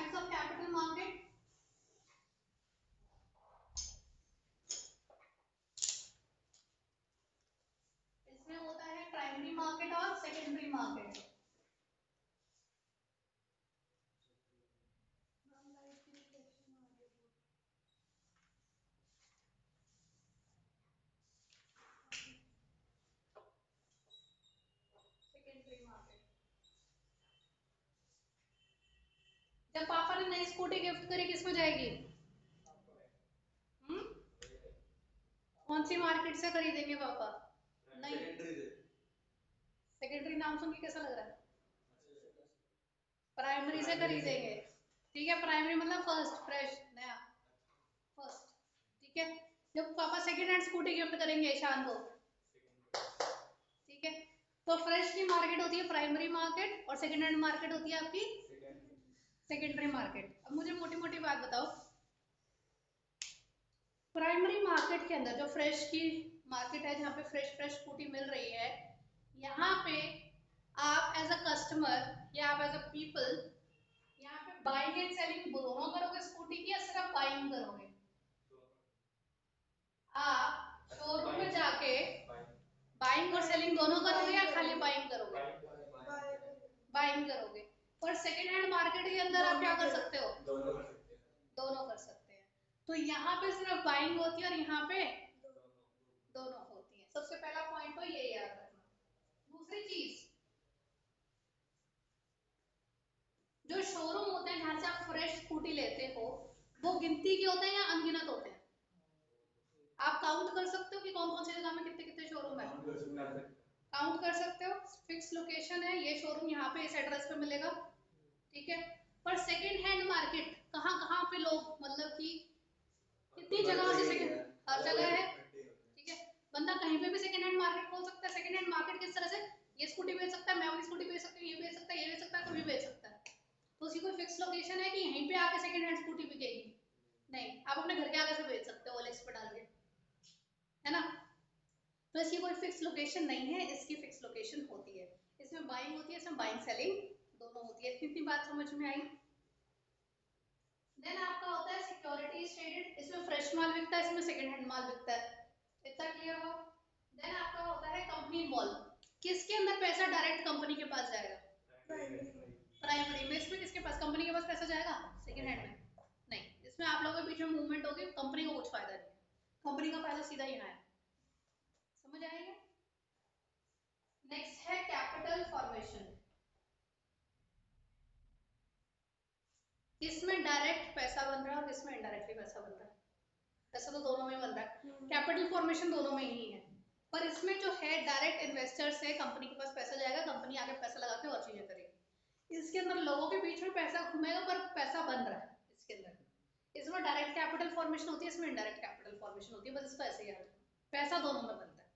Types of capital market. इसमें होता है प्राइमरी मार्केट और सेकेंडरी मार्केट। सेकेंडरी मार्केट, जब पापा ने नई स्कूटी गिफ्ट करी किसमें जाएगी? कौन सी मार्केट से खरीदेंगे पापा? नहीं, सेकेंडरी नाम सुन के कैसा लग रहा है? प्राइमरी से खरीदेंगे, ठीक है। प्राइमरी मतलब फर्स्ट, फ्रेश, नया, फर्स्ट, ठीक है। जब पापा सेकेंड हैंड स्कूटी गिफ्ट करेंगे ईशान को, ठीक है, तो फ्रेश की मार्केट होती है प्राइमरी मार्केट और सेकेंड हैंड मार्केट होती है आपकी सेकेंडरी मार्केट। अब मुझे मोटी मोटी बात बताओ, प्राइमरी मार्केट के अंदर जो फ्रेश की मार्केट है, जहाँ पे फ्रेश फ्रेश स्कूटी मिल रही है, यहाँ पे आप एज अ कस्टमर या आप एज अ पीपल यहाँ पे बाइंग एंड सेलिंग दोनों करोगे स्कूटी की, या सिर्फ बाइंग करोगे? आप शोरूम में जाके बाइंग और सेलिंग दोनों करोगे या खाली बाइंग करोगे? बाइंग करोगे। और सेकेंड हैंड मार्केट के अंदर आप क्या कर सकते हो? दोनों कर सकते हैं। तो यहाँ पे सिर्फ बाइंग होती है और यहाँ पे दोनों होती है। सबसे पहला पॉइंट तो ये याद रखना। दूसरी चीज, जो शोरूम होते हैं जहां से आप फ्रेश स्कूटी लेते हो, वो गिनती के होते हैं या अनगिनत होते हैं? आप काउंट कर सकते हो कि कौन कौन सी जगह में कितने कितने शोरूम है? काउंट कर सकते हो। फिक्स लोकेशन है, ये शोरूम यहाँ पे इस एड्रेस पे मिलेगा, ठीक है। पर सेकेंड हैंड मार्केट कहाँ कहाँ पे लोग, मतलब कि कितनी जगह से सेकेंड, हर जगह है, ठीक है। बंदा कहीं पे भी सेकेंड हैंड मार्केट खोल सकता है। सेकेंड हैंड मार्केट किस तरह से, ये स्कूटी बेच सकता है, मैं अपनी स्कूटी बेच सकती हूँ, ये बेच सकता है, ये बेच सकता है, कोई बेच सकता है। तो उसकी कोई फिक्स लोकेशन है कि यहीं पे आके सेकेंड हैंड स्कूटी बिकेगी? नहीं, आप अपने घर के आगे से बेच सकते हो ओएलएक्स पे डाल के, है ना। तो इसकी कोई फिक्स लोकेशन नहीं है, इसकी फिक्स लोकेशन होती है। इसमें बाइंग होती है, इसमें बाइंग सेलिंग दोनों होती है। इतनी बात समझ में आई? देन आपका होता है सिक्योरिटीज ट्रेडेड, इसमें फ्रेश माल बिकता है, इसमें सेकंड हैंड माल बिकता है। इतना क्लियर हुआ? देन आपका होता है कंपनी मॉल, किसके अंदर पैसा डायरेक्ट कंपनी के पास जाएगा? प्राइमरी में। इसमें किसके पास, कंपनी के पास पैसा जाएगा? सेकंड हैंड में नहीं, इसमें आप लोगों के बीच में मूवमेंट होगी, कंपनी को कुछ फायदा नहीं है, कंपनी का फायदा सीधा यहाँ है। समझ आएगा? नेक्स्ट है कैपिटल फॉर्मेशन, किसमें डायरेक्ट पैसा बन रहा है और किसमें इनडायरेक्टली पैसा बन रहा है। पैसा तो दोनों में बन रहा है, कैपिटल फॉर्मेशन दोनों में ही है। पर इसमें जो है डायरेक्ट इन्वेस्टर से कंपनी के पास पैसा जाएगा, कंपनी आगे पैसा लगा के और चीजें करेगी। इसके अंदर लोगों के बीच में पैसा घूमेगा पर पैसा बन रहा है इसके अंदर। इसमें डायरेक्ट कैपिटल फॉर्मेशन होती है, इसमें इनडायरेक्ट कैपिटल फॉर्मेशन होती है, बस इसको ऐसे याद रखना, पैसा दोनों में बनता है।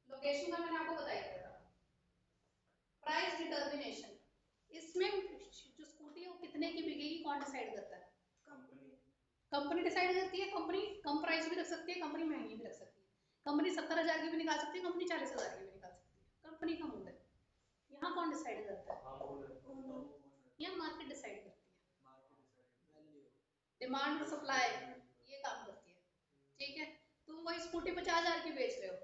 लोकेशन का मैंने आपको बताया था। प्राइस डिटर्मिनेशन, इसमें जो स्कूटी है वो कितने की बिकेगी कौन डिसाइड करता है? कंपनी डिसाइड करती है। कंपनी कम प्राइस भी रख सकती है, कंपनी महंगी भी रख सकती है। कंपनी 70,000 की भी निकाल सकती है, कंपनी 40,000 की भी निकाल सकती है, कंपनी का मूड है। यहाँ कौन डिसाइड करता है? यहाँ मार्केट डिसाइड करती है, डिमांड और सप्लाई ये काम करती है, ठीक है। तुम वही स्कूटी 50,000 की बेच रहे हो,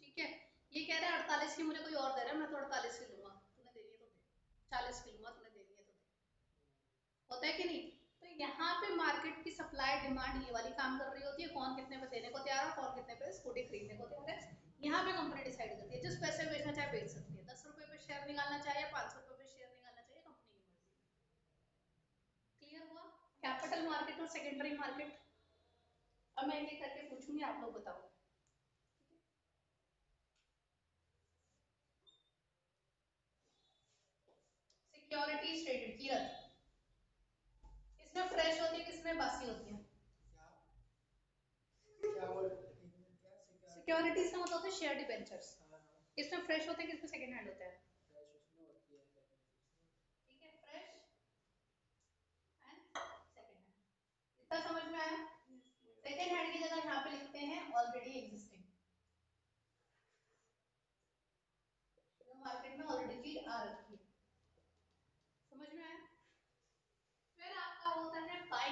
ठीक है, ये कह रहा है 48 की मुझे कोई और दे रहा है, मैं तो 48 की लूंगा, तूने देनी है तो दे, 40 की लूंगा, तूने देनी है तो दे, होता है कि नहीं। तो यहाँ पे मार्केट की सप्लाई डिमांड ये वाली काम कर रही होती है, कौन कितने पे देने को तैयार है, कौन कितने पे स्कूटी खरीदने को तैयार है। यहाँ पे कंपनी डिसाइड करती है, जिस पैसे बेचना चाहे बेच सकती है, 10 रुपए पे शेयर निकालना चाहिए, 500 रुपए पे शेयर निकालना चाहिए, कंपनी की मर्जी। क्लियर हुआ? कैपिटल मार्केट और सेकेंडरी मार्केट। अब मैं एक एक करके पूछूंगी, आप लोग बताओ। सिक्योरिटीज ट्रेडेड की रख, किसमें फ्रेश होती है, किसमें बासी होती है? सिक्योरिटीज का मतलब होता है शेयर डिबेंचर्स, इसमें फ्रेश होते हैं, किसमें सेकंड हैंड होता है? ठीक है, फ्रेश एंड सेकंड हैंड। इतना समझ में आया? सेकंड हैंड की जगह यहाँ पे लिखते हैं ऑलरेडी एग्जिस्टिंग, जो मार्केट में ऑलरेडी चीज आ रखी है। समझ में आया?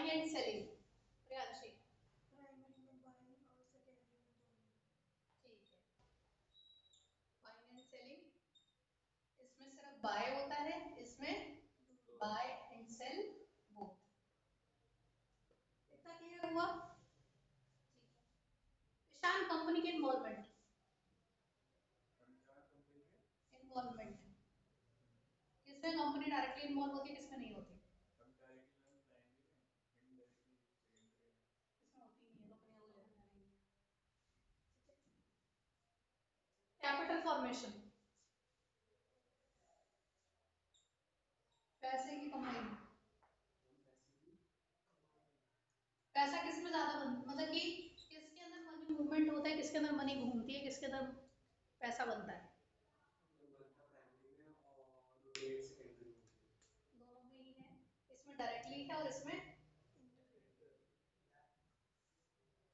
Buying and selling, Priyanshi primary में बाइंग और सेकेंडरी में दोनों। ठीक है, बाइंग एंड सेलिंग, इसमें सिर्फ बाय होता है, इसमें बाय एंड सेल बोथ। इतना क्लियर हुआ? ठीक है, ईशान कंपनी के इन्वॉल्वमेंट, इन्वॉल्वमेंट किसमें कंपनी डायरेक्टली इन्वॉल्व होती है, किसमें नहीं होती? इसमें होती नहीं है, कंपनी हो जाना नहीं। कैपिटल फॉर्मेशन, पैसे की कमाई, पैसा किस में ज्यादा मतलब कि किसके अंदर मनी मूवमेंट होता है, किसके अंदर मनी घूमती है, किसके अंदर पैसा बनता है? दोनों में ही है, इसमें डायरेक्टली है और इसमें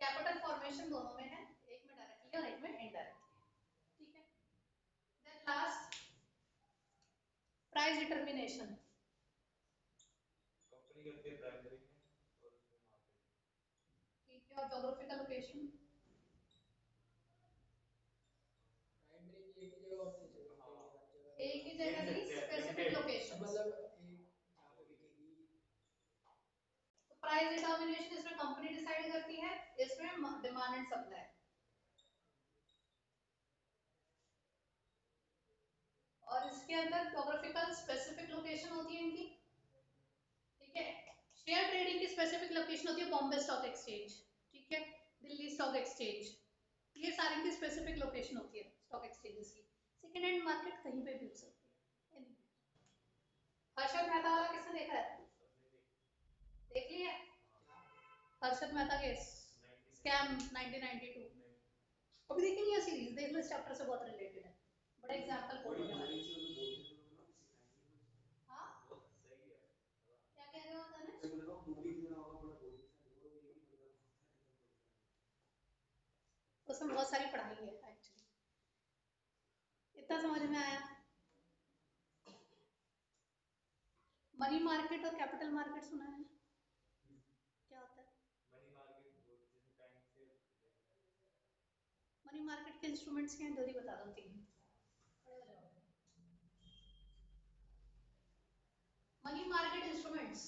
कैपिटल फॉर्मेशन दोनों में है, एक में डायरेक्टली और एक में इनडायरेक्टली। ठीक है, then last price determination, company करती है प्राइमरी में और उसमें मार्केट। ठीक है, और ज्योग्राफिकल लोकेशन, प्राइमरी की एक ही जगह होती है, एक ही जगह नहीं, स्पेसिफिक लोकेशन, मतलब एक जहाँ पे बिकेगी। तो प्राइस डिटरमिनेशन इसमें कंपनी डिसाइड करती है, इसमें डिमांड एंड सप्लाई। और इसके अंदर ज्योग्राफिकल स्पेसिफिक लोकेशन होती है इनकी। ठीक है, शेयर ट्रेडिंग की स्पेसिफिक लोकेशन होती है बॉम्बे स्टॉक एक्सचेंज, ठीक है, दिल्ली स्टॉक एक्सचेंज, ये सारी की स्पेसिफिक लोकेशन होती है स्टॉक एक्सचेंजेस की। सेकंड हैंड मार्केट कहीं पे भी हो सकती है, हर्षद मेहता वाला किसने देखा है? देख लिया? हर्षद मेहता केस, स्कैम 1992, अभी देखी नहीं है सीरीज? देख लो, इस चैप्टर से बहुत रिलेटेड है, बड़ा एग्जांपल कोड होने वाला है। हाँ, क्या कह रहे हो तने? उसमें बहुत सारी पढ़ाई है एक्चुअली। इतना समझ में आया? मनी मार्केट और कैपिटल मार्केट सुना है? क्या होता है मनी मार्केट? मनी मार्केट के इंस्ट्रूमेंट्स क्या हैं, जल्दी बता दो तीन। खड़े हो जाओ। Money market instruments,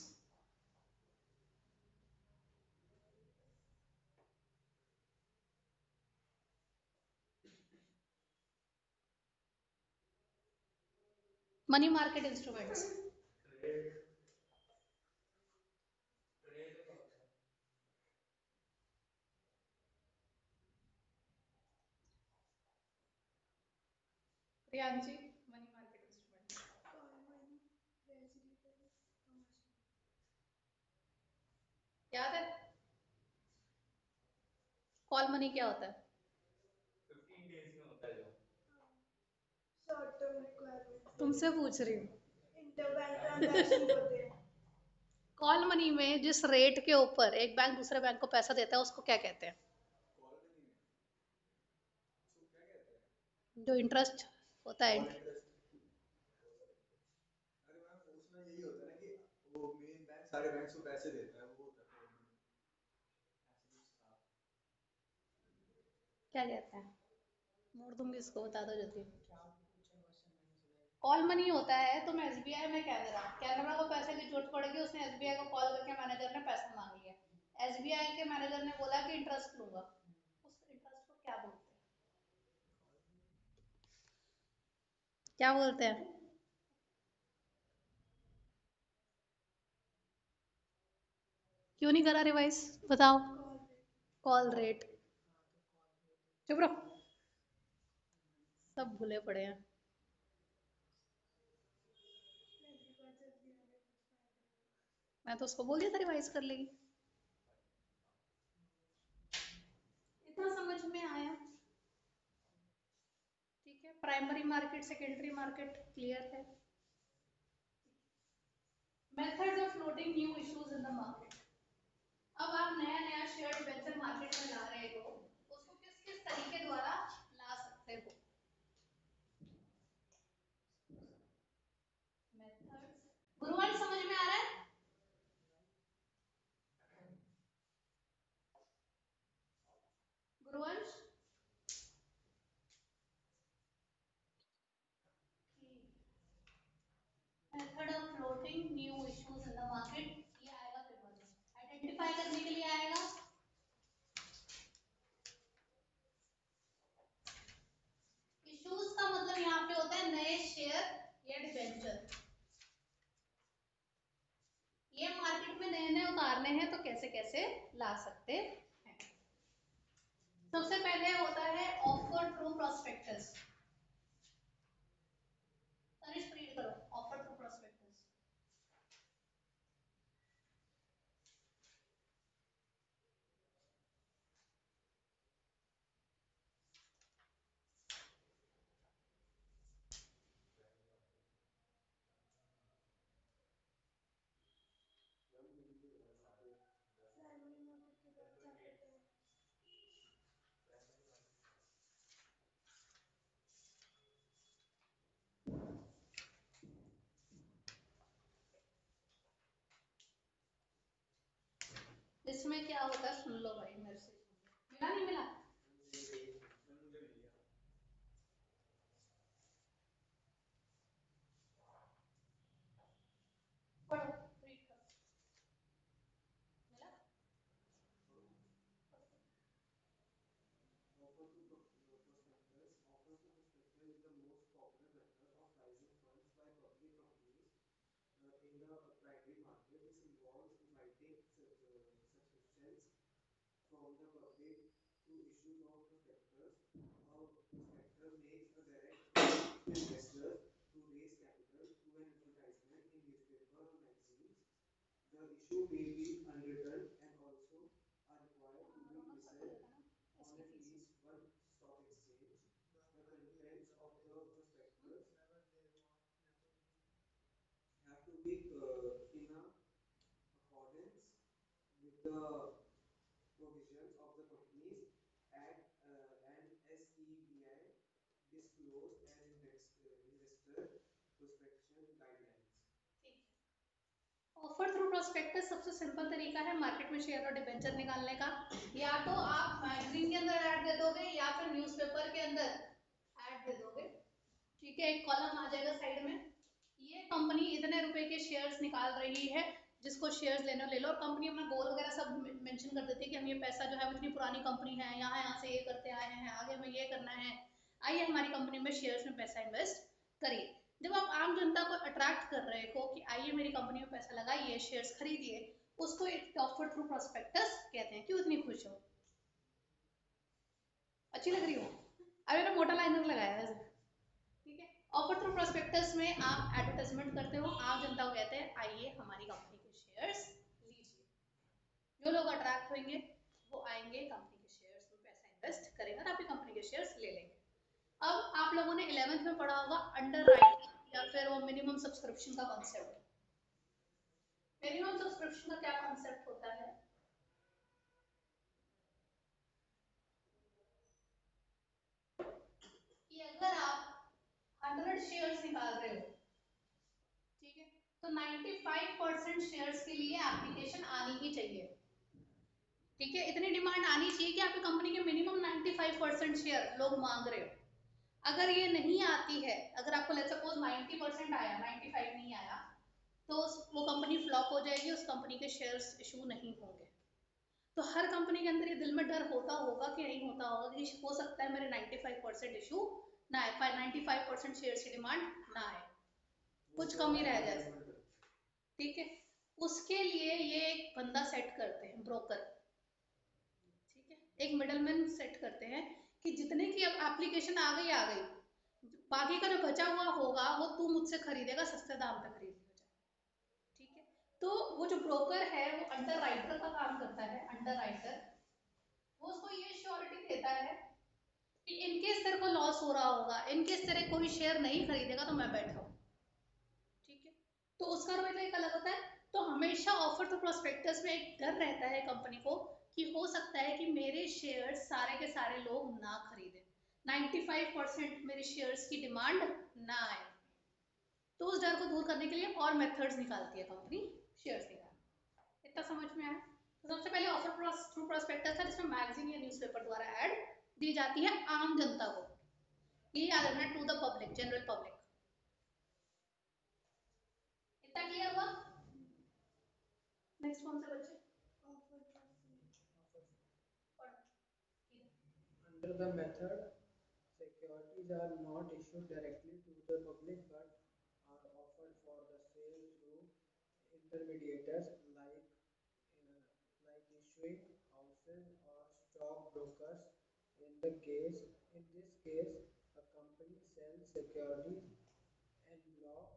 money market instruments, Priyanshi money market instruments call money, treasury bill, commercial. याद है? कॉल मनी क्या होता है? 15 डेज में होता है जो, शॉर्ट टर्म रिक्वायरमेंट, तुमसे पूछ रही हूँ। इंटरबैंक ट्रांजैक्शन होते हैं। कॉल मनी में जिस रेट के ऊपर एक बैंक दूसरे बैंक को पैसा देता है उसको क्या कहते हैं? जो इंटरेस्ट होता है। अरे मैम उसमें यही होता है ना कि वो मेन बैंक सारे बैंक्स को पैसे देता है, वो होता है कॉल मनी। क्या कहते हैं? मोड़ दूंगी इसको, बता दो जल्दी। क्या पूछा क्वेश्चन, मैंने सुना है। कॉल मनी होता है, तुम एसबीआई में कैनरा, कैनरा को पैसे की जरूरत पड़ेगी, उसने एसबीआई को कॉल करके मैनेजर ने पैसा मांग लिया, एसबीआई के मैनेजर ने बोला कि इंटरेस्ट लूंगा, उस इंटरेस्ट को क्या बोलते हैं? क्या बोलते हैं? क्यों नहीं करा रिवाइज, बताओ। Call rate. चुप रहो, सब भूले पड़े हैं। मैं तो उसको बोल दिया था रिवाइज कर लेगी। इतना समझ में आया? ठीक है, primary market secondary market clear है। Methods of floating new issues in the market, अब आप नया नया शेयर डिबेंचर मार्केट में ला रहे हो, उसको किस किस तरीके द्वारा ला सकते हो? मेथड्स, गुरुवार समझ में आ रहा है? लाने हैं तो कैसे कैसे ला सकते हैं। सबसे पहले होता है offer through prospectus. Tanishq read करो ऑफर थ्रू प्रोस्पेक्टस। सेरेमनी मोटिव के बाद क्या करते हैं? इसमें क्या होता है सुन लो भाई मेरे से। मिला नहीं मिला? मुझे मिल गया। पढ़ो रीड करो। मिला? Offer to prospectus. Offer to prospectus is the most popular method of raising funds by public companies in the primary market. This involves inviting subscriptions from the public through issues of prospectus. A prospectus makes a direct approach to investors to raise capital through an advertisement in newspaper or magazines. The issue may be unwritten and also are required to be Raunak sir को listed देखा ना on इसकी at fees. least one stock exchange. The contents of the prospectus have to be in accordance with the provisions of the Companies Act and SEBI disclosed as investor prospection guidelines. Offer through prospectus सबसे simple तरीका है market में share और debenture निकालने का। या तो आप मैगजीन के अंदर ऐड दे दोगे या फिर न्यूज़पेपर के अंदर ऐड दे दोगे। ठीक है, एक कॉलम आ जाएगा साइड में, ये कंपनी इतने रुपए के शेयर्स निकाल रही है, जिसको शेयर्स लेना ले लो। और कंपनी अपना गोल वगैरह सब मेंशन कर देती है कि हम ये पैसा जो है इतनी पुरानी कंपनी है, यहाँ से ये करते आए हैं, आगे हमें ये करना है, आइए हमारी कंपनी में शेयर्स में पैसा इन्वेस्ट करिए। जब आप आम जनता को अट्रैक्ट कर रहे हो कि आइए मेरी कंपनी में पैसा लगाइए, शेयर्स खरीदिए, उसको ऑफर थ्रू प्रोस्पेक्टस कहते हैं। क्यों इतनी खुश हो? अच्छी लग रही हो? अभी मैंने मोटा लाइनर लगाया है। ठीक है, ऑफर थ्रू प्रोस्पेक्टस में आप एडवर्टाइजमेंट करते हो, आम जनता को कहते हैं आइए हमारी कंपनी के शेयर्स लीजिए। जो लोग अट्रैक्ट होंगे वो आएंगे, कंपनी के शेयर्स में पैसा इन्वेस्ट करेंगे और आपकी कंपनी के शेयर्स ले लेंगे। अब आप लोगों ने 11th में पढ़ा होगा अंडर राइटिंग या फिर वो मिनिमम सब्सक्रिप्शन का कॉन्सेप्ट। मिनिमम सब्सक्रिप्शन का क्या कॉन्सेप्ट होता है? कि अगर आप 100 शेयर्स निकाल रहे हो, ठीक है, तो 95% शेयर्स के लिए एप्लीकेशन आनी ही चाहिए। ठीक है, इतनी डिमांड आनी चाहिए कि आपकी कंपनी के मिनिमम 95% शेयर लोग मांग रहे हो। अगर ये नहीं आती है, अगर आपको लेट्स सपोज 90% आया, 95 नहीं आया, तो वो कंपनी फ्लॉप हो जाएगी, उस कंपनी के शेयर्स इशू नहीं होंगे। तो हर कंपनी के अंदर ये दिल में डर होता होगा कि नहीं होता होगा कि हो सकता है मेरे 95% इशू ना आए, 95% शेयर्स की डिमांड ना आए, कुछ कमी रह जाए। ठीक है, उसके लिए ये एक बंदा सेट करते हैं, ब्रोकर। ठीक है, एक मिडलमैन सेट करते हैं कि जितने की अब एप्लीकेशन आ गई, बाकी का जो बचा हुआ होगा वो तू मुझसे खरीदेगा, सस्ते दाम पे खरीद लिया जाए। ठीक है, तो वो जो ब्रोकर है वो अंडर राइटर का काम करता है। अंडर राइटर वो उसको ये श्योरिटी देता है कि इनकेस तेरे को लॉस हो रहा होगा, इनकेस तेरे कोई शेयर नहीं खरीदेगा तो मैं बैठा हूँ। ठीक है, तो उसका रोल एक अलग होता है। तो हमेशा ऑफर टू प्रोस्पेक्टस में एक डर रहता है कंपनी को कि हो सकता है कि मेरे शेयर्स सारे के सारे लोग ना खरीदें, 95% मेरे शेयर्स की डिमांड ना आए। तो उस डर को दूर करने के लिए और मेथड्स निकालती है कंपनी शेयर्स निकालने। इतना समझ में आया? तो सबसे पहले ऑफर थ्रू प्रोस्पेक्टस था, जिसमें मैगजीन या न्यूज़पेपर द्वारा ऐड दी जाती है आम जनता को। ये याद रखना, to the public, general public. इतना क्लियर हुआ? नेक्स्ट कौन से बच्चे? Offer prospectus. Under the method, securities are not issued directly to the public but are offered for the sale through intermediaries like issuing houses or stockbrokers. In this case, a company sells securities en bloc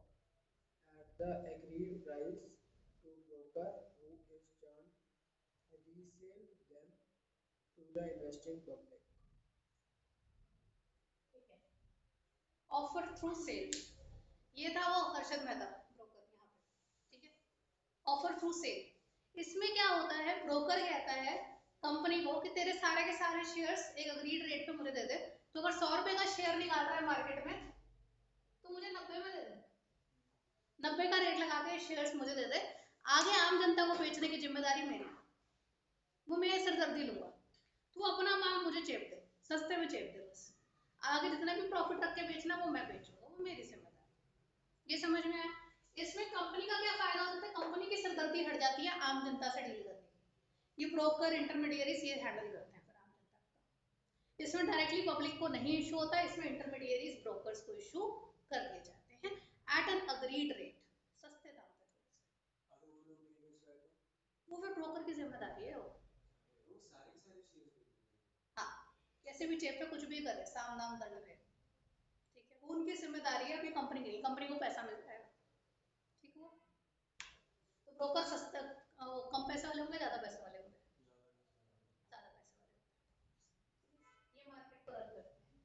at the agreed price to broker who is turn resell them to the investing public. ठीक है, offer through cell, ये था वो Harshad Mehta broker यहाँ पे, ठीक है। Offer through cell, इसमें क्या होता है, ब्रोकर कहता है कंपनी को कि तेरे सारे के सारे शेयर्स एक अग्रीड रेट पे मुझे दे दे। तो अगर 100 रुपए का शेयर निकाल रहा है मार्केट में तो मुझे 90 में दे दे, 90 का रेट लगा के शेयर्स मुझे दे दे, आगे आम जनता को बेचने की जिम्मेदारी मेरी, वो मैं सरदर्दी लूंगा, तू अपना माल मुझे चेप दे, सस्ते में चेप दे, बस आगे जितना भी प्रॉफिट रख के बेचना वो मैं बेचूंगा, वो मेरी जिम्मेदारी। ये समझ में आया? इसमें कंपनी का क्या फायदा होता है, कंपनी की सरदर्दी हट जाती है आम जनता से डील करने की, ये ब्रोकर इंटरमीडियरीज ये हैंडल करते हैं फिर आम जनता का। इसमें डायरेक्टली पब्लिक को नहीं इशू होता, इसमें इंटरमीडियरीज ब्रोकर्स को इशू कर दिए जाते हैं एट एन अग्रीड रेट, सस्ते दाम पे थोड़े से। अगर वो लोग नहीं बेच पाए तो वो फिर ब्रोकर की जिम्मेदारी है वो सारे के सारे शेयर्स बेच देंगे। हाँ, कैसे भी चेप पे कुछ भी करे, साम दाम दंड पे, ठीक है, वो उनकी जिम्मेदारी है, अभी कंपनी की, कंपनी को पैसा मिल जाएगा, ठीक हुआ। तो ब्रोकर सस्ता, कम पैसे वाले होंगे, ज्यादा पैसे वाले होंगे, ज्यादा पैसे वाले होंगे, ये मार्केट को रन करते हैं।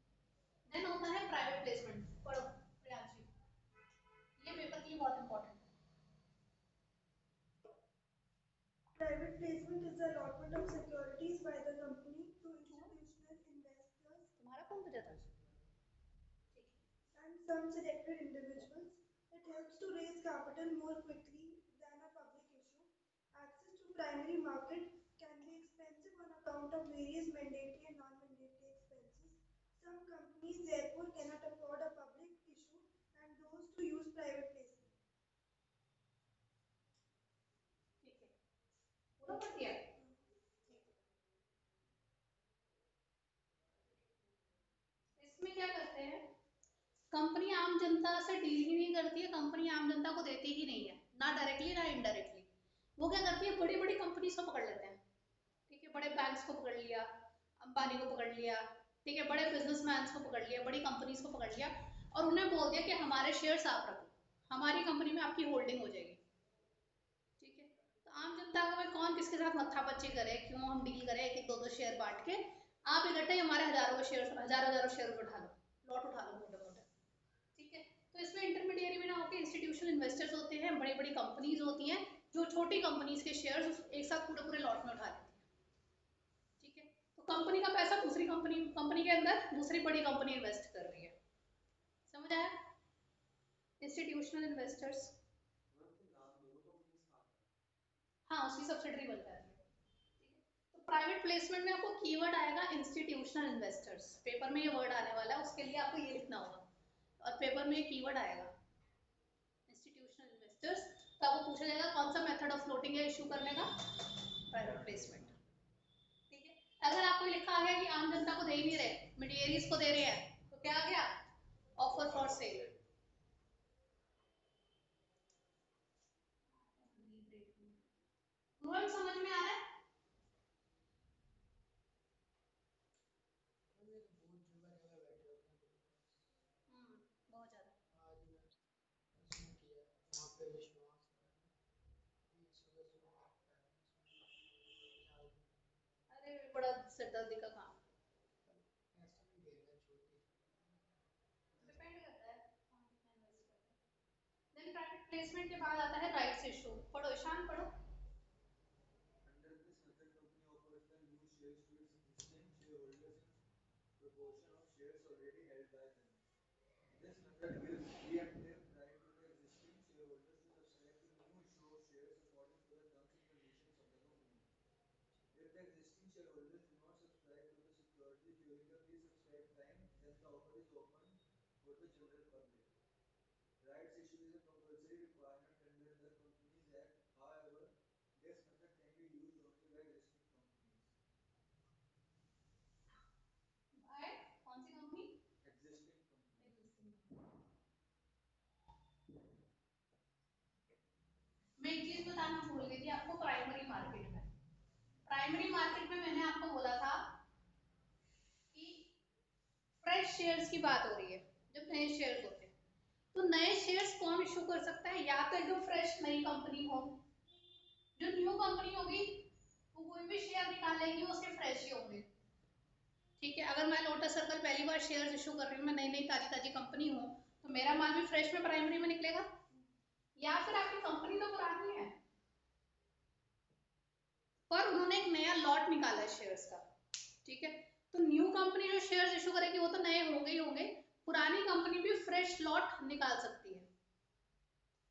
देन होता है प्राइवेट प्लेसमेंट, पढ़ो प्रियांशी, ये पेपर के लिए बहुत इंपॉर्टेंट है। Private placement is the allotment of securities by the company to institutional investors तुम्हारा कौन बजा था? and some selected individuals. It helps to raise capital more quickly than a public issue. Access to primary market can be expensive on account of various mandatory and non-mandatory expenses. Some companies therefore cannot afford a public issue and those to use private placement. ठीक है, पूरा पढ़ दिया? इसमें क्या करते हैं, company आम जनता से डील ही नहीं करती है, कंपनी आम जनता को देती ही नहीं है, ना डायरेक्टली ना इनडायरेक्टली। वो क्या करती है, बड़ी बड़ी कंपनीज को पकड़ लेते हैं, ठीक है, बड़े बैंक्स को पकड़ लिया, अंबानी को पकड़ लिया, ठीक है, बड़े बिजनेसमैन को पकड़ लिया, बड़ी कंपनीज को पकड़ लिया और उन्हें बोल दिया कि हमारे शेयर्स आप रखो, हमारी कंपनी में आपकी होल्डिंग हो जाएगी, ठीक है। तो आम जनता को भाई कौन किसके साथ मत्थापच्ची करे, क्यों हम डील करें एक एक दो दो शेयर बांट के, आप इकट्ठे हमारे हजारों शेयर, हजारों हजारों शेयर उठा लो, लॉट उठा लो मोटे मोटे, ठीक है। तो इसमें इंटरमीडियरी भी ना होकर इंस्टीट्यूशनल इन्वेस्टर्स होते हैं, बड़ी बड़ी कंपनीज होती हैं जो छोटी कंपनीज के शेयर्स एक साथ पूरे पूरे लॉट में उठा लेती हैं, ठीक है। तो कंपनी का पैसा दूसरी कंपनी, कंपनी के अंदर दूसरी बड़ी कंपनी इन्वेस्ट कर रही है, समझ आया? इंस्टीट्यूशनल इन्वेस्टर्स, हाँ उसकी सब्सिडरी बन जाती है, ठीक है। तो प्राइवेट प्लेसमेंट में आपको कीवर्ड आएगा इंस्टीट्यूशनल इन्वेस्टर्स, पेपर में ये वर्ड आने वाला है, उसके लिए आपको ये लिखना होगा और पेपर में ये कीवर्ड आएगा इंस्टीट्यूशनल इन्वेस्टर्स। तो आपको पूछा जाएगा कौन सा मेथड ऑफ फ्लोटिंग है इशू करने का, प्राइवेट प्लेसमेंट, ठीक है। अगर आपको लिखा आ गया कि आम जनता को दे ही नहीं रहे, मीडिएरीज को दे रहे हैं, तो क्या आ गया, ऑफर फॉर सेल। समझ में आ रहा है? बहुत ज्यादा। अरे बड़ा सिरदर्दी का काम, डिपेंड करता है कौन कितना इन्वेस्ट करता है। देन प्राइवेट प्लेसमेंट के बाद आता है राइट्स इशू, पढ़ो ईशान पढ़ो। Under this method, company offers the new shares to its existing shareholders in proportion of shares already held by them. This method gives preemptive right to the existing shareholders to subscribe to new issue of shares according to the terms and conditions of the company. If the existing shareholders do not subscribe to the securities during the pre-subscribed time, then the offer is open for the general public. Rights issue is a compulsory requirement under the Companies Act. However, this method can be used only by existing companies. By कौन सी company? Existing companies. मैं एक चीज बताना भूल गई थी आपको, प्राइमरी मार्केट में, प्राइमरी प्राइमरी मार्केट में मैंने आपको बोला था कि फ्रेश शेयर्स की बात हो रही है, जब नए शेयर्स होते हैं तो नए शेयर्स कौन इशू कर सकता है? या तो एकदम फ्रेश नई कंपनी हो, जो न्यू कंपनी होगी वो कोई भी शेयर निकालेगी वो उसके फ्रेश ही होंगे, ठीक है। अगर मैं लोटस सर्कल पहली बार शेयर्स इशू कर रही हूँ, मैं नई नई ताजी ताजी कंपनी हूँ, तो मेरा माल भी फ्रेश में प्राइमरी में निकलेगा। या फिर आपकी कंपनी तो पुरानी है पर उन्होंने एक नया लॉट निकाला है शेयर्स का, ठीक है, तो न्यू कंपनी जो शेयर्स इशू करेगी वो तो नए होंगे ही होंगे, पुरानी कंपनी भी फ्रेश लॉट निकाल सकती है,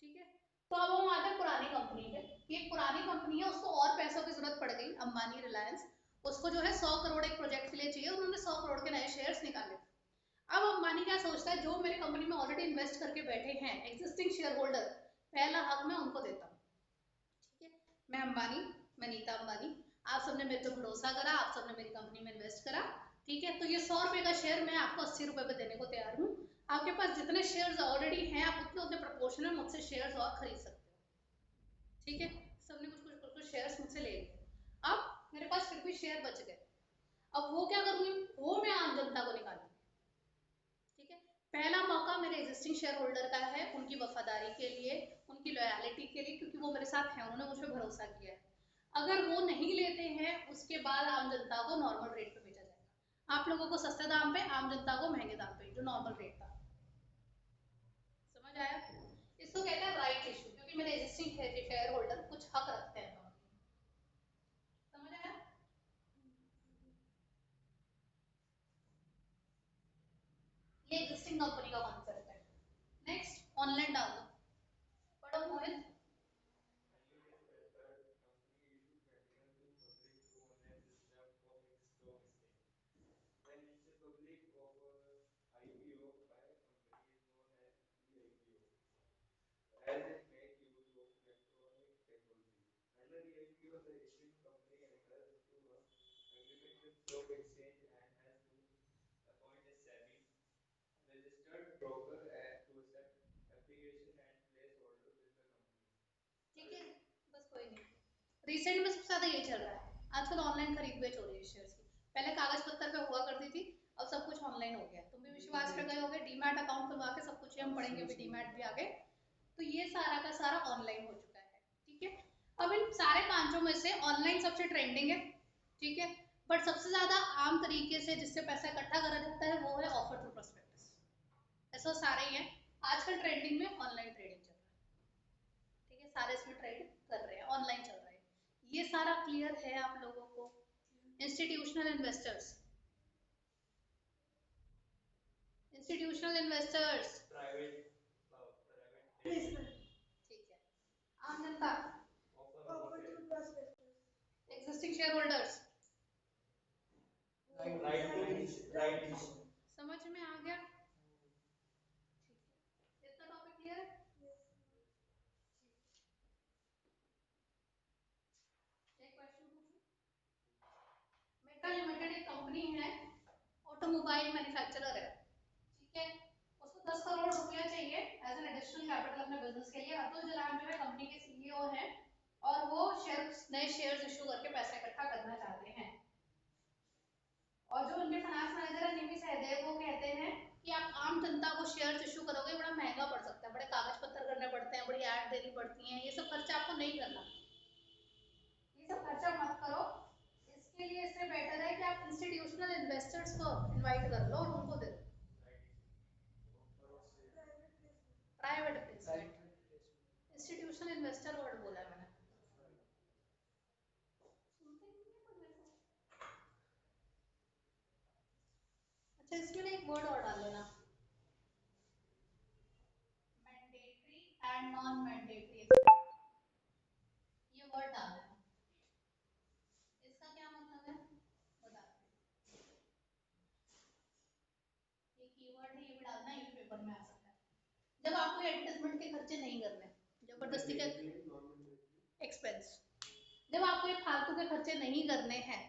ठीक है। तो अब हम आते हैं पुरानी कंपनी पे। ये पुरानी कंपनी है, उसको और पैसों की जरूरत पड़ गई, अंबानी रिलायंस, उसको जो है 100 करोड़ एक प्रोजेक्ट के लिए चाहिए, उन्होंने 100 करोड़ के नए शेयर्स निकाले। अब अंबानी क्या सोचता है, जो मेरे कंपनी में ऑलरेडी इन्वेस्ट करके बैठे हैं एग्जिस्टिंग शेयर होल्डर, पहला हक मैं उनको देता हूँ, ठीक है। मैं अंबानी, मैं नीता अंबानी, आप सबने मेरे पे भरोसा करा, आप सबने मेरी कंपनी में इन्वेस्ट करा, ठीक है, तो ये 100 रुपए का शेयर मैं आपको 80 रुपए पे देने को तैयार हूँ। आपके पास जितने शेयर्स ऑलरेडी हैं आप उतने उतने प्रपोर्शन में मुझसे शेयर्स और खरीद सकते हो, ठीक है। सबने कुछ शेयर्स मुझसे ले लिए, अब मेरे पास फिर भी शेयर बच गए, अब वो क्या करूंगी, वो मैं आम जनता को निकालूंगी, ठीक है। पहला मौका मेरे एग्जिस्टिंग शेयर होल्डर का है, उनकी वफादारी के लिए, उनकी लॉयलिटी के लिए, क्योंकि वो मेरे साथ हैं, उन्होंने मुझ पर भरोसा किया है। अगर वो नहीं लेते हैं उसके बाद आम जनता को नॉर्मल रेट पे बेचा जाएगा, आप लोगों को सस्ते दाम पे, आम जनता को महंगे दाम पे, जो नॉर्मल रेट था। समझ आया? इसको कहते हैं राइट इशू, क्योंकि मेरे एग्जिस्टिंग शेयर होल्डर कुछ हक रखते हैं। समझ आया? ये एग्जिस्टिंग कंपनी का कॉन्सेप्ट है। नेक्स्ट ऑनलाइन डाल दो, पढ़ो मोहित। The initial public offer IPO by a company is known as e-IPO, as it makes use of electronic technology. Under e-IPO, the issuing company enters into an agreement with stock exchange and has to appoint a SEBI registered broker to accept application and place order with the company. ठीक है, बस कोई नहीं। Recent में सबसे ज्यादा यही चल रहा है, आजकल ऑनलाइन खरीद बेच हो रही है शेयर्स की, पहले कागज पत्तर पे हुआ करती थी, अब सब कुछ ऑनलाइन हो गया। तुम भी विश्वास पे गए होगे, डीमैट अकाउंट खुलवा के सब कुछ, हम पढ़ेंगे भी डीमैट भी आगे, तो ये सारा का सारा ऑनलाइन हो चुका है, ठीक है। अब इन सारे पांचों में से ऑनलाइन सबसे ट्रेंडिंग है, ठीक है, बट सबसे ज्यादा आम तरीके से जिससे पैसा इकट्ठा करा जाता है वो है ऑफर थ्रू प्रोस्पेक्टस। ऐसा सारे ही है, आजकल ट्रेंडिंग में ऑनलाइन ट्रेडिंग चल रहा है, ठीक है, सारे इसमें ट्रेड कर रहे हैं, ऑनलाइन चल रहा है, ये सारा क्लियर है आप लोगों को? Institutional investors, institutional investors, Private Placement. ठीक है, आम जनता, offer Offer through prospectus. Existing share holders, right issue. समझ में आ गया? ठीक है, इतना टॉपिक क्लियर है? एक क्वेश्चन पूछूं? मेटा लिमिटेड एक कंपनी है, ऑटोमोबाइल मैन्युफैक्चरर है, ठीक है, उसको 10 करोड़ रुपया चाहिए एज एन एडिशनल कैपिटल अपने बिजनेस के लिए। अतुल जलान जो है कंपनी के सीईओ हैं और वो नए शेयर्स इशू करके पैसा इकट्ठा करना चाहते हैं, और जो उनके फाइनेंस मैनेजर है निमि सहदेव, वो कहते हैं कि आप आम जनता को शेयर्स इशू करोगे बड़ा महंगा पड़ सकता है, बड़े कागज पत्तर करने पड़ते हैं, बड़ी ऐड देनी पड़ती है, ये सब खर्चा आपको नहीं करना, ये सब खर्चा मत करो। इसके लिए इससे बेटर है कि आप इंस्टीट्यूशनल इन्वेस्टर्स को इनवाइट कर लो और उनको दे दो private placement. Institutional investor word बोला है मैंने, सुनते नहीं है कुछ वैसा। अच्छा, इसमें ना एक वर्ड और डाल लेना, मैंडेटरी एंड नॉन मैंडेटरी, ये वर्ड डाल देना। इसका क्या मतलब है बताते हैं, ये कीवर्ड है, ये भी डालना, ये भी पेपर में आ सकता है। जब आपको एडवर्टाइजमेंट के खर्चे नहीं करने, जबरदस्ती के एक्सपेंस, जब आपको ये फालतू के खर्चे नहीं करने हैं,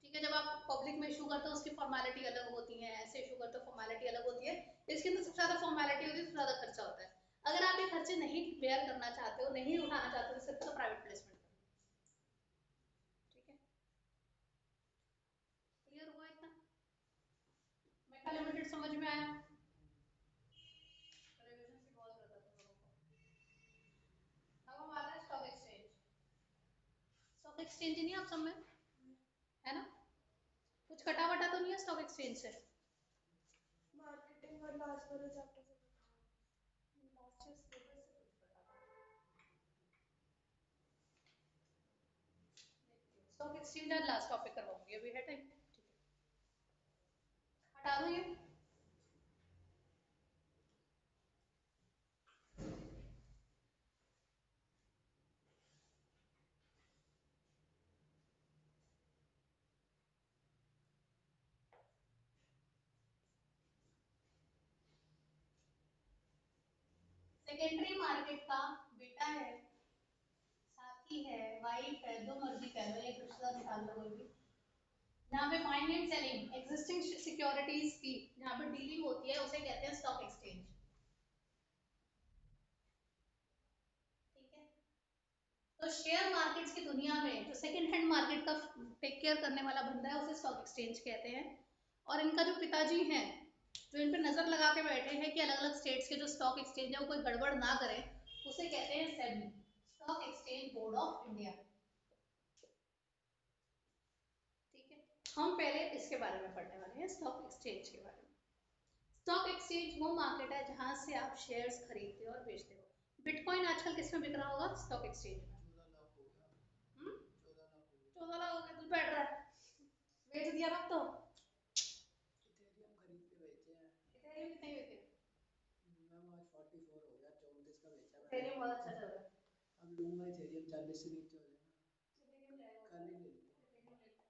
ठीक है, जब आप पब्लिक में इशू करते हो उसकी फॉर्मेलिटी अलग होती है, ऐसे इशू करते हो फॉर्मेलिटी अलग होती है, इसके अंदर सबसे ज्यादा फॉर्मेलिटी होती है, सबसे ज्यादा खर्चा होता है। अगर आप ये खर्चे नहीं बेयर करना चाहते हो, नहीं उठाना चाहते हो, तो सिर्फ प्राइवेट प्लेसमेंट करो, ठीक है। एक्सचेंज ही नहीं आप सब में, है ना? कुछ कटा वटा तो नहीं है स्टॉक एक्सचेंज से? मार्केटिंग और लास्ट वाले चैप्टर से लास्ट ईयर सिलेबस से कुछ कटा था। स्टॉक एक्सचेंज आज लास्ट टॉपिक करवाऊंगी, अभी है टाइम, ठीक है, हटा दो ये। सेकेंडरी मार्केट का बेटा है, साथी है, वाइफ है, जो मर्जी कह लो, एक रिश्तेदार निकाल लो कोई भी। जहाँ पे buying and selling existing securities की जहाँ पे डीलिंग होती है उसे कहते हैं स्टॉक एक्सचेंज, ठीक है? तो शेयर मार्केट्स की दुनिया में जो सेकंड हैंड मार्केट का टेक केयर करने वाला बंदा है उसे स्टॉक एक्सचेंज कहते हैं। और इनका जो पिताजी हैं जो इन पे नजर लगा के बैठे हैं कि अलग अलग स्टेट्स के जो स्टॉक एक्सचेंज है वो कोई गड़बड़ ना करे, उसे कहते हैं SEBI, stock exchange board of India, ठीक है? हम पहले इसके बारे में पढ़ने वाले हैं, स्टॉक एक्सचेंज के बारे में। स्टॉक एक्सचेंज वो मार्केट है जहां से आप शेयर्स खरीदते हो और बेचते हो। बिटकॉइन आजकल किस में बिक रहा होगा? स्टॉक एक्सचेंज में। 14 लाख हो गया, तू बैठ रहा है, बेच दिया ना तो। इथेरियम खरीद के बेचे हैं। इथेरियम कितने बेचे? मैम आज 44 हो गया, 34 का बेचा मैंने। इथेरियम बहुत अच्छा चल रहा है। अब लूंगा इथेरियम 40 से नीचे हो जाए ना, इथेरियम जाएगा, कल ही ले लेते हैं। इथेरियम लेते हैं।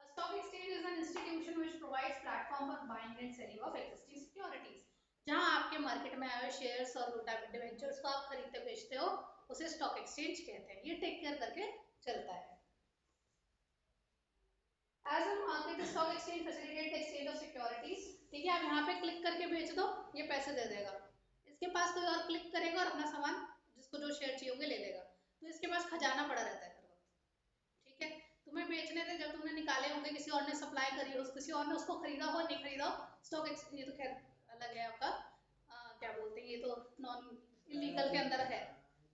A stock exchange is an institution which provides platform for buying and selling of existing securities. जहां आपके मार्केट में आए हुए शेयर्स और डिबेंचर्स को आप खरीदते बेचते हो उसे स्टॉक एक्सचेंज कहते हैं। ये टेक केयर करके चलता है। As a market, the stock exchange facilitates the exchange of securities. ठीक है, आप यहाँ पे क्लिक करके बेच दो, ये पैसे दे देगा। इसके पास कोई और क्लिक करेगा और अपना सामान जिसको जो शेयर चाहिए होंगे ले लेगा। तो इसके पास खजाना पड़ा रहता है हर वक्त, ठीक है? तुम्हें बेचने थे, जब तुमने निकाले होंगे किसी और ने सप्लाई करी हो, किसी और ने उसको खरीदा हो नहीं खरीदा हो, स्टॉक एक्सचेंज ये तो खैर अलग है आपका, क्या बोलते हैं, ये तो नॉन इलीगल के अंदर है।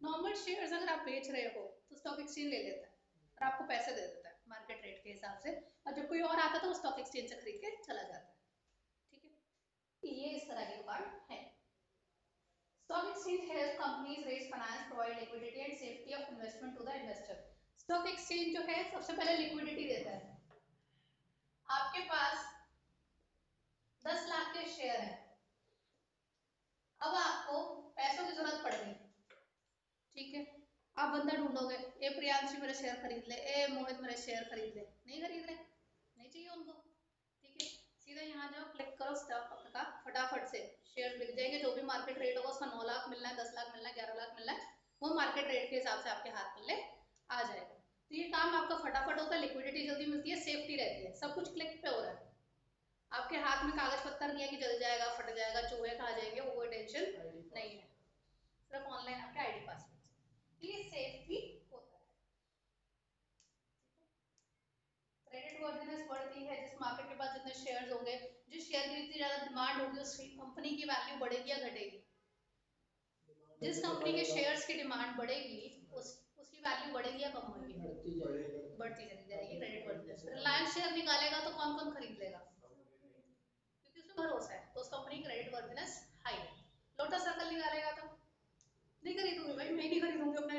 नॉर्मल शेयर्स अगर आप बेच रहे हो तो स्टॉक एक्सचेंज ले लेता है और आपको पैसे दे देता है मार्केट रेट के हिसाब से, और जब कोई और आता है तो वो स्टॉक एक्सचेंज से खरीद के चला जाता है, ठीक है? ये इस तरह की दुकान है। Stock exchange helps companies raise finance, provide liquidity and safety of investment to the investor. Stock exchange जो है सबसे पहले लिक्विडिटी देता है। आपके पास 10 लाख के शेयर है, अब आपको पैसों की जरूरत पड़ गई, ठीक है? आप बंदा ढूंढोगे, ए प्रियांशी मेरे शेयर खरीद ले, ए मोहित मेरे शेयर खरीद ले, नहीं खरीद रहे, नहीं चाहिए उनको, ठीक है? सीधा यहाँ जाओ, क्लिक करो स्टॉक का, फटाफट से शेयर बिक जाएंगे। जो भी मार्केट रेट होगा उसका 9 लाख मिलना है, 10 लाख मिलना है, 11 लाख मिलना है, वो मार्केट रेट के हिसाब से आपके हाथ में आ जाएगा। तो ये काम आपका फटाफट होता है, लिक्विडिटी जल्दी मिलती है, सेफ्टी रहती है, सब कुछ क्लिक पे हो रहा है। आपके हाथ में कागज पत्तर नहीं है कि जल जाएगा, फट जाएगा, चूहे खा जाएंगे, वो कोई टेंशन नहीं है, सिर्फ ऑनलाइन आपके आईडी पासवर्ड। ये सेफ भी होता है। क्रेडिट वर्दीनेस बढ़ती है, जिस मार्केट के पास जितने शेयर्स होंगे, जिस शेयर की जितनी ज्यादा डिमांड होगी उस कंपनी की वैल्यू बढ़ेगी या घटेगी? जिस कंपनी के शेयर्स की डिमांड बढ़ेगी उसकी वैल्यू बढ़ेगी या कम होगी? बढ़ती चली जाएगी। क्रेडिट वर्दीनेस, रिलायंस शेयर निकालेगा तो कौन कौन खरीद लेगा? क्योंकि उसमें भरोसा है, तो उस कंपनी की क्रेडिट वर्दीनेस हाई है। लोटस सर्कल निकालेगा तो नहीं खरीदूंगी भाई, मैं नहीं खरीदूंगी अपने।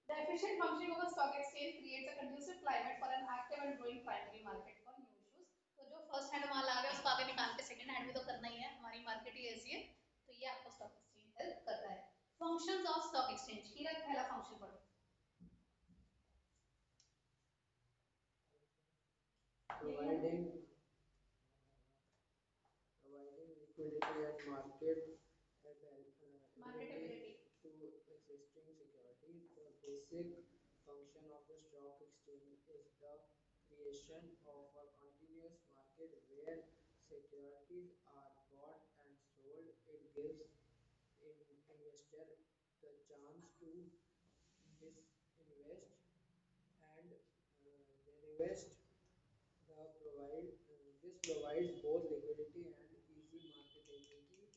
The efficient functioning of a stock exchange creates a conducive climate for an active and growing primary market for new issues. तो जो फर्स्ट हैंड माल आ गया उसको आगे निकाल के सेकंड हैंड भी तो करना ही है, हमारी मार्केट ही ऐसी है, तो ये आपको स्टॉक एक्सचेंज हेल्प करता है। फंक्शंस ऑफ स्टॉक एक्सचेंज, किरण पहला फंक्शन पढ़ो। providing liquidity at Marketability. to existing securities. The basic function of the stock exchange is the creation of a continuous market where securities are bought and sold. It gives investor the chance to disinvest and reinvest. This provides both liquidity and easy marketability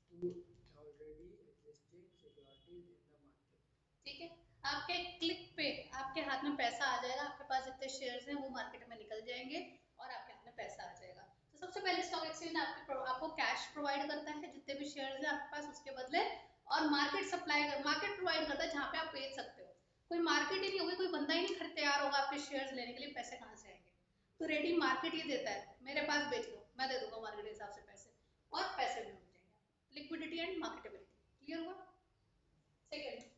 to already existing securities in the market. ठीक है, आपके click पे आपके हाथ में पैसा आ जाएगा, आपके पास जितने शेयर्स हैं वो मार्केट में निकल जाएंगे और आपके हाथ में पैसा आ जाएगा। तो सबसे पहले स्टॉक एक्सचेंज आपको कैश प्रोवाइड करता है जितने भी शेयर्स हैं आपके पास उसके बदले, और मार्केट प्रोवाइड करता है जहाँ पे आप बेच सकते हो। कोई मार्केट ही नहीं होगी, कोई बंदा ही नहीं खरीद तैयार होगा आपके शेयर्स लेने के लिए, पैसे कहाँ से आएंगे? तो रेडी मार्केट ही देता है, मेरे पास बेच दो, मैं दे दूंगा मार्केट के हिसाब से पैसे, और पैसे भी मिल जाएंगे। लिक्विडिटी एंड मार्केटेबिलिटी क्लियर हुआ? Second,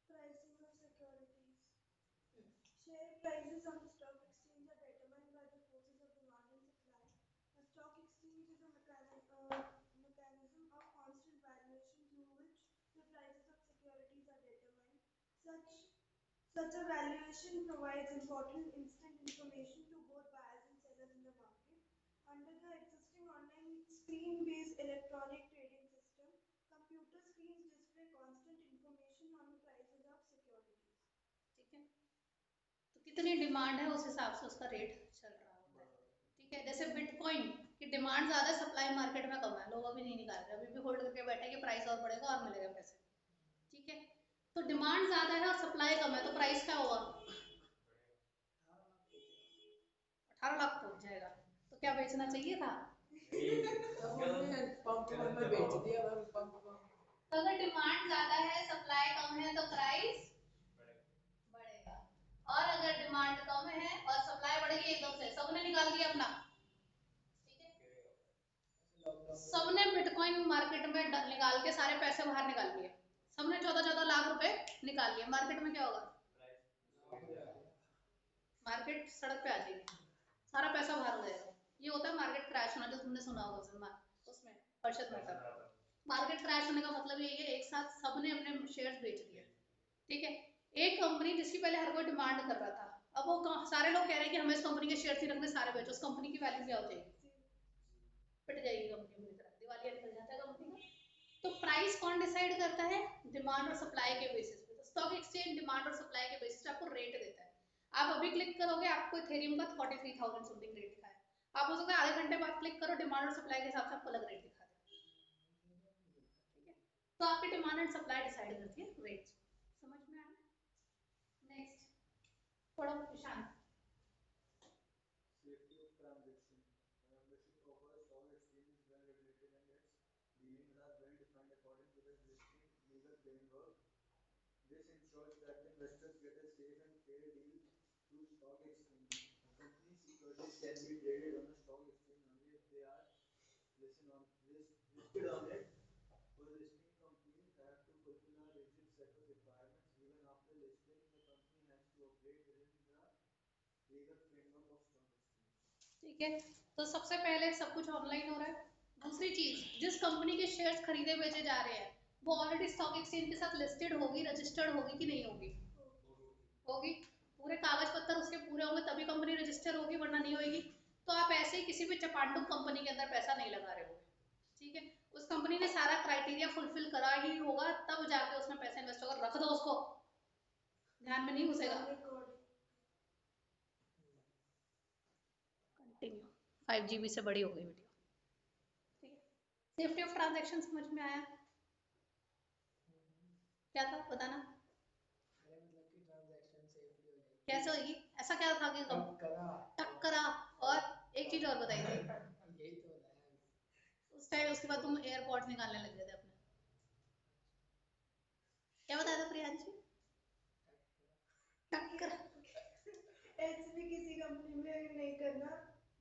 Pricing of securities. Share prices on the stock exchange are determined by the forces of demand and supply. A stock exchange is a mechanism of constant valuation through which the prices of securities are determined. Such a valuation provides important instant information to both buyers and sellers in the market. Under the existing online screen-based electronic trading system, computer screens display constant information on the prices of securities. ठीक है, तो कितनी demand है उस हिसाब से उसका rate चल रहा होता है। ठीक है, जैसे बिटकॉइन की डिमांड ज्यादा है, सप्लाई मार्केट में कम है, लोग अभी नहीं निकाल रहे, अभी भी होल्ड करके बैठे कि प्राइस और बढ़ेगा और मिलेगा पैसे। ठीक है, तो डिमांड ज्यादा है और सप्लाई कम है, तो प्राइस क्या होगा? 18 लाख पहुंच जाएगा। तो क्या बेचना चाहिए था? पंप में बेच दिया पंप। तो अगर डिमांड ज्यादा है सप्लाई कम है तो प्राइस बढ़ेगा, और अगर डिमांड कम है और सप्लाई बढ़ेगी एकदम से, सबने निकाल दिया अपना, ठीक है, सबने बिटकॉइन मार्केट में निकाल के सारे पैसे बाहर निकाल लिए, सबने 14-14 लाख रुपए निकाल लिए, मार्केट में क्या होगा? मार्केट सड़क पे आ जाएगी, सारा पैसा बाहर हो जाएगा। ये होता है मार्केट क्रैश होना, जो तुमने सुना होगा उसमें हर्षद मेहता। मार्केट क्रैश होने का मतलब यही है, एक साथ सबने अपने शेयर्स बेच दिए। ठीक है, एक कंपनी जिसकी पहले हर कोई डिमांड कर रहा था, अब वो सारे लोग कह रहे हैं कि हमें इस कंपनी के शेयर नहीं रखने, सारे बेचो, उस कंपनी की वैल्यू क्या हो जाएगी? पिट जाएगी कंपनी पूरी तरह, दिवालिया निकल जाता है कंपनी का। तो प्राइस कौन डिसाइड करता है? डिमांड और सप्लाई के बेसिस पे। तो स्टॉक एक्सचेंज डिमांड और सप्लाई के बेसिस पे आपको रेट देता है। आप अभी क्लिक करोगे आपको इथेरियम का 43,000 समथिंग रेट दिखा है, आप हो सकता है आधे घंटे बाद क्लिक करो, डिमांड और सप्लाई के हिसाब से आपको अलग रेट दिखा दे। ठीक है, तो आपकी डिमांड एंड सप्लाई डिसाइड करती है रेट। समझ में आया? नेक्स्ट पढ़ो प्रशांत। Safety of transaction. Membership of a stock exchange is well regulated and its dealings are well defined according to the existing legal framework. This ensures that investors get a safe and fair deal through stock exchange. A company's securities can be traded on a stock exchange only if they are listed on it. For listing, companies have to fulfill a rigid set of requirements. Even after listing, the company has to operate within the legal framework of stock exchange. ठीक है, तो सबसे पहले सब कुछ online हो रहा है। दूसरी चीज, जिस कंपनी के शेयर्स खरीदे बेचे जा रहे हैं वो ऑलरेडी स्टॉक एक्सचेंज के साथ लिस्टेड होगी, रजिस्टर्ड होगी कि नहीं होगी? होगी, पूरे कागज पत्तर उसके पूरे होंगे तभी कंपनी रजिस्टर होगी, वरना नहीं होगी। तो आप ऐसे ही किसी भी चपांडुक कंपनी के अंदर पैसा नहीं लगा रहे हो। ठीक है, उस कंपनी ने सारा क्राइटेरिया फुलफिल करा ही होगा तब जाके उसमें पैसा इन्वेस्ट होगा, रख दो उसको, ध्यान में नहीं घुसेगा। कंटिन्यू, 5 GB से बड़ी हो गई वीडियो। ठीक है, सेफ्टी ऑफ ट्रांजैक्शन समझ में आया? क्या था बताना? अरे मतलब कि ट्रांजैक्शन सेफली हो जाएगी। कैसे होगी? ऐसा क्या था कि टक्करा, और एक चीज और बताई थी। यही तो बताया उस टाइम उसके बाद तुम एयरपोर्ट निकालने लग गए थे अपने, क्या बताया था प्रियांशी? टक्कर। ऐसे भी किसी कंपनी में नहीं करना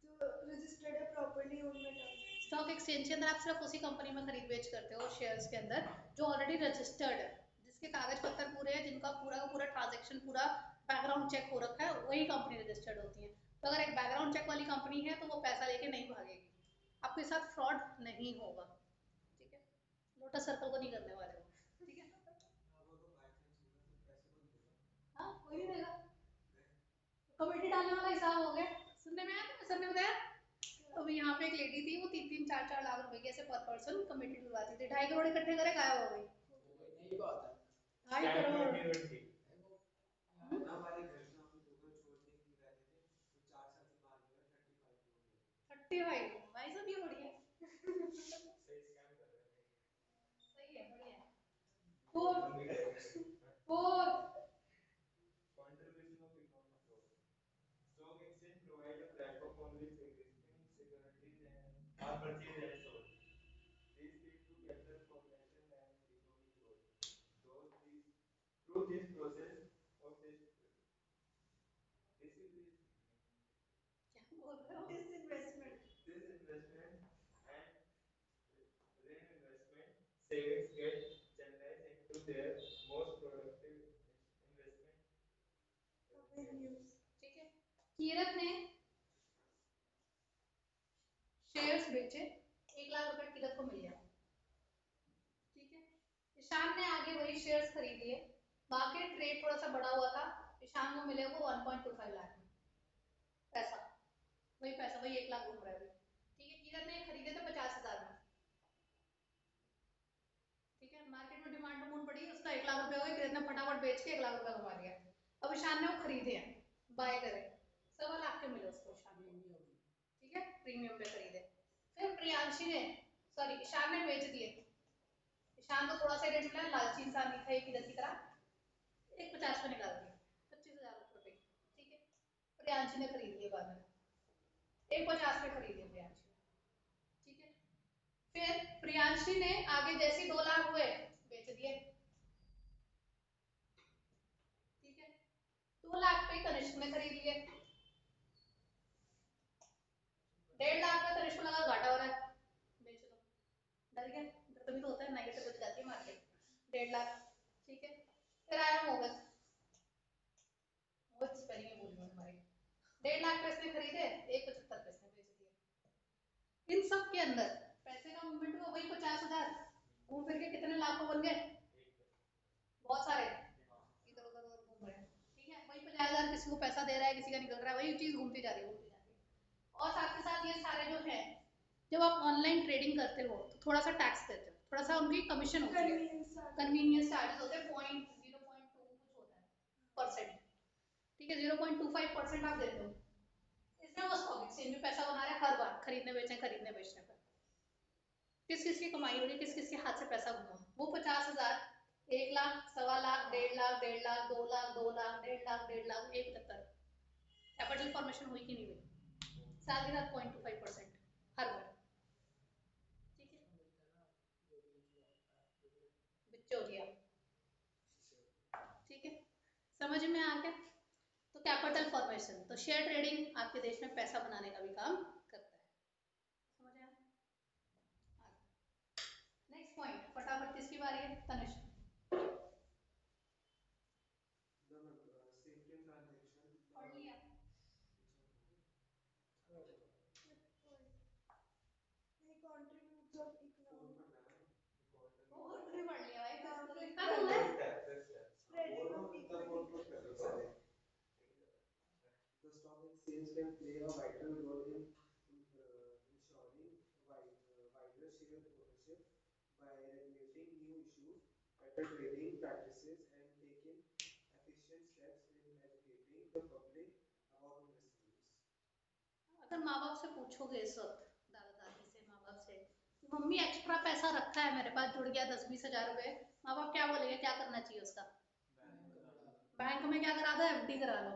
जो रजिस्टर्ड है प्रॉपर्ली उनमें डालना। स्टॉक एक्सचेंज के अंदर आप सिर्फ उसी कंपनी में खरीद बेच करते हो शेयर्स के अंदर जो ऑलरेडी रजिस्टर्ड है, जिसके कागज पत्तर पूरे हैं, जिनका पूरा का पूरा ट्रांजैक्शन पूरा बैकग्राउंड चेक हो रखा है, वही कंपनी रजिस्टर्ड होती है। तो अगर एक बैकग्राउंड चेक वाली कंपनी है तो वो पैसा लेके नहीं भागेगी, आपके साथ फ्रॉड नहीं होगा। ठीक है, लोटस सर्कल को नहीं करने वाले हो। ठीक है, वो तो बाय चांस होगा तो पैसे कौन देगा? हाँ कोई नहीं देगा, कमेटी डालने वाला हिसाब हो गया। सुनने में आया था, सर ने बताया अब यहाँ पे एक लेडी थी, वो 3-3, 4-4 लाख रुपए की ऐसे पर पर्सन कमेटी डलवाती थी, 2.5 करोड़ इकट्ठे करे गायब हो गई। नहीं बात है। 2.5 करोड़। हमारे घर में हम दुकान छोड़ के नहीं रहते थे तो 4 साल से बाहर गए 35 करोड़ गए 35 भाई साहब, ये बढ़िया है। सही स्कैम कर रहे थे। सही है, बढ़िया है। Four. Four. Contribution of economic growth. Stock exchange provide a platform on which existing securities are purchased and sold. This leads to capital formation and economic growth. Through this process of this is क्या बोल रहे हो? Disinvestment. disinvestment and reinvestment, savings get channelized into their most productive investment. Avenues. ठीक है, कीरत ने shares बेचे, 1 लाख रुपए कीरत को मिल गया। ठीक है, ईशान ने आगे वही शेयर्स खरीद लिए, मार्केट ट्रेड थोड़ा सा बढ़ा हुआ था, ईशान को मिले वो 1.25 लाख में पैसा, वही पैसा वही 1 लाख घूम रहा है अभी। ठीक है, कीरत ने खरीदे थे 50,000 में। ठीक है, मार्केट में डिमांड बढ़ी, उसका 1 लाख रुपए हो गया, कीरत ने फटाफट बेच के 1 लाख रुपए कमा लिया। अब ईशान ने वो खरीदे हैं, बाय करे, 1.25 लाख के मिले उसको ईशान को। ठीक है, प्रीमियम पे खरीदे। फिर प्रियांशी ने सॉरी ईशान ने बेच दिए, ईशान को थोड़ा सा रेट मिला, लालची इंसान नहीं था एक इधर की तरह, 1.50 पे निकाल दिया, 25,000 रुपए। ठीक है, प्रियांशी ने खरीद लिए बाद में, 1.50 पे खरीदे प्रियांशी। ठीक है, फिर प्रियांशी ने आगे जैसे 2 लाख हुए बेच दिए। ठीक है, 2 लाख पे तनिष्क ने खरीद लिए, 1.5 लाख पे तनिष्क को लगा घाटा हो रहा है, बेच दो, डर गया, डर तभी तो होता है, नेगेटिव हो जाती है मार्केट, 1.5 लाख। ठीक है, फिर आया मोगल, मोगल स्पेलिंग में बोली हमारी, 1.5 लाख पे इसने खरीदे, 1.75 पे इसने बेच दिए। इन सब के अंदर पैसे का मूवमेंट हुआ, वही 50,000 घूम फिर के कितने लाखों बन गए, बहुत सारे इधर उधर घूम रहे हैं। ठीक है, वही 50,000 किसी को पैसा दे रहा है, किसी का निकल रहा है, वही चीज घूमती जा रही है, घूमती जा रही है। और साथ के साथ ये सारे जो है, जब आप ऑनलाइन ट्रेडिंग करते हो तो थोड़ा सा टैक्स देते हो, थोड़ा सा उनकी कमीशन होती है, कन्वीनियंस चार्जेस होते हैं, 0.02 कुछ होता है परसेंट। ठीक है, 0.25% आप देते हो, इसमें वो स्टॉक एक्सचेंज में पैसा बना रहे हैं हर बार, खरीदने बेचने पर किस किस की कमाई हो रही है, किस किस के हाथ से पैसा घुमा, वो 50,000, 1 लाख, 1.25 लाख, 1.5 लाख, 1.5 लाख, 2 लाख, 2 लाख, 1.5 लाख, 1.5 लाख, 1.75, कैपिटल फॉर्मेशन हुई कि नहीं हुई, साल के साथ 0.25% हर बार। ठीक है, बिच्चो दिया। ठीक है, समझ में आ गया? तो कैपिटल फॉर्मेशन, तो शेयर ट्रेडिंग आपके देश में पैसा बनाने का भी काम करता है, समझ आया? नेक्स्ट पॉइंट, फटाफट किसकी बारी है, तनिष्क। The same transaction. पढ़ लिया? He contributes of economic. और भी पढ़ लिया भाई, हाँ, तो फिर लिखा तो है। Spreading of equity. The stock exchange can play a vital role in ensuring wider share ownership by regulating new issues, better trading practices, and taking efficient steps in educating the public about investments. अगर माँ बाप से पूछोगे इस वक्त, दादा दादी से, माँ बाप से, मम्मी एक्स्ट्रा पैसा रखा है मेरे पास, जुड़ गया 10-20 हजार रुपए, माँ बाप क्या बोलेंगे, क्या करना चाहिए उसका, बैंक में क्या करा दो, एफडी करा लो।